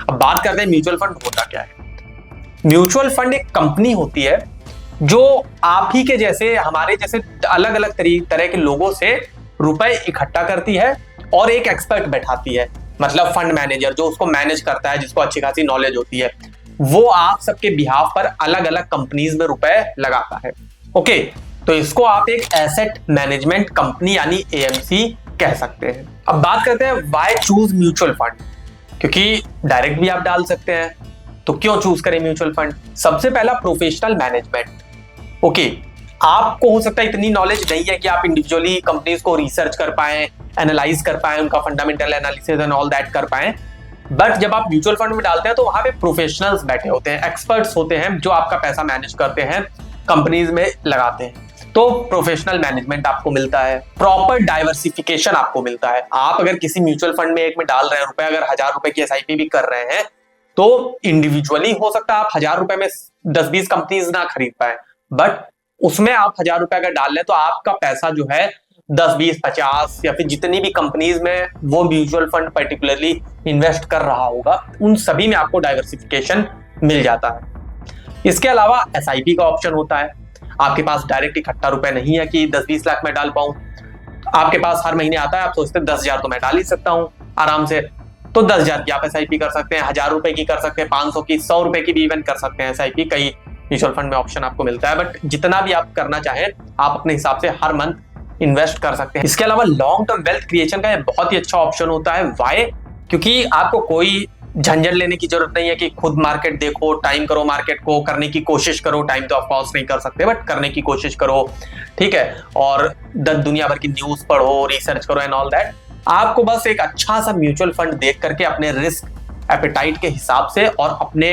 अब बात करते हैं म्यूचुअल फंड होता क्या है। म्यूचुअल फंड एक कंपनी होती है जो आप ही के जैसे, हमारे जैसे अलग अलग तरह के लोगों से रुपए इकट्ठा करती है और एक एक्सपर्ट बैठाती है, मतलब फंड मैनेजर जो उसको मैनेज करता है, जिसको अच्छी खासी नॉलेज होती है, वो आप सबके बिहाफ पर अलग अलग कंपनीज में रुपए लगाता है। ओके, तो इसको आप एक एसेट मैनेजमेंट कंपनी यानी एएमसी कह सकते हैं। अब बात करते हैं व्हाई चूज म्यूचुअल फंड, क्योंकि डायरेक्ट भी आप डाल सकते हैं, तो क्यों चूज करें म्यूचुअल फंड। सबसे पहला प्रोफेशनल मैनेजमेंट। ओके, आपको हो सकता है इतनी नॉलेज नहीं है कि आप इंडिविजुअली कंपनीज को रिसर्च कर पाए, एनालाइज कर पाए, उनका fundamental analysis and all that कर पाए, बट जब आप म्यूचुअल फंड में डालते हैं तो वहां पे प्रोफेशनल्स बैठे होते हैं, एक्सपर्ट्स होते हैं जो आपका पैसा मैनेज करते हैं, कंपनीज में लगाते हैं, तो प्रोफेशनल मैनेजमेंट आपको मिलता है, प्रॉपर डाइवर्सिफिकेशन आपको मिलता है। आप अगर किसी म्यूचुअल फंड में एक में डाल रहे हैं रुपए, अगर 1000 रुपए की एसआईपी भी कर रहे हैं, तो इंडिविजुअली हो सकता है आप 1000 रुपए में 10-20 कंपनीज ना खरीद पाए, बट उसमें आप 1000 रुपए अगर डाल लें तो आपका पैसा जो है 10-20-50 या फिर जितनी भी कंपनीज में वो म्यूचुअल फंड पर्टिकुलरली इन्वेस्ट कर रहा होगा, उन सभी में आपको डाइवर्सिफिकेशन मिल जाता है। इसके अलावा एसआईपी का ऑप्शन होता है। आपके पास डायरेक्ट इकट्ठा रुपए नहीं है कि 10-20 लाख में डाल पाऊं, आपके पास हर महीने आता है, आप सोचते हैं 10,000 तो मैं डाल ही सकता हूं आराम से, तो 10,000 की आप एसआईपी कर सकते हैं, 1000 रुपए की कर सकते हैं, 500 की, 100 रुपए की भी इवन कर सकते हैं एसआईपी। कई म्यूचुअल फंड में ऑप्शन आपको मिलता है, बट जितना भी आप करना चाहें आप अपने हिसाब से हर मंथ इन्वेस्ट कर सकते हैं। इसके अलावा लॉन्ग टर्म वेल्थ क्रिएशन का बहुत ही अच्छा ऑप्शन होता है। व्हाई? क्योंकि आपको कोई झंझट लेने की जरूरत नहीं है कि खुद मार्केट देखो, टाइम करो, मार्केट को करने की कोशिश करो। टाइम तो आप ऑफ नहीं कर सकते, बट करने की कोशिश करो, ठीक है, और दुनिया भर की न्यूज पढ़ो, रिसर्च करो एंड ऑल दैट। आपको बस एक अच्छा सा म्यूचुअल फंड देख करके अपने रिस्क एपेटाइट के हिसाब से और अपने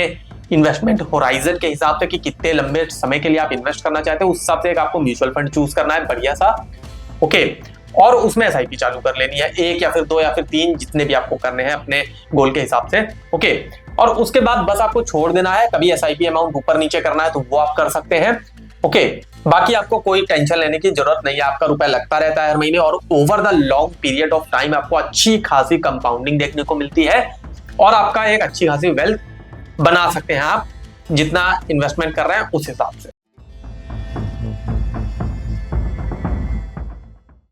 इन्वेस्टमेंट होराइजन के हिसाब से कि कितने लंबे समय के लिए आप इन्वेस्ट करना चाहते हैं, उस हिसाब से एक आपको म्यूचुअल फंड चूज करना है बढ़िया सा। ओके, और उसमें एसआईपी चालू कर लेनी है, 1 या फिर 2 या फिर 3, जितने भी आपको करने हैं अपने गोल के हिसाब से। ओके, और उसके बाद बस आपको छोड़ देना है, कभी एसआईपी अमाउंट ऊपर नीचे करना है तो वो आप कर सकते हैं। ओके, बाकी आपको कोई टेंशन लेने की जरूरत नहीं है, आपका रुपया लगता रहता है हर महीने, और over the long period of time आपको अच्छी खासी कंपाउंडिंग देखने को मिलती है, और आपका एक अच्छी खासी वेल्थ बना सकते हैं आप जितना इन्वेस्टमेंट कर रहे हैं उस हिसाब से।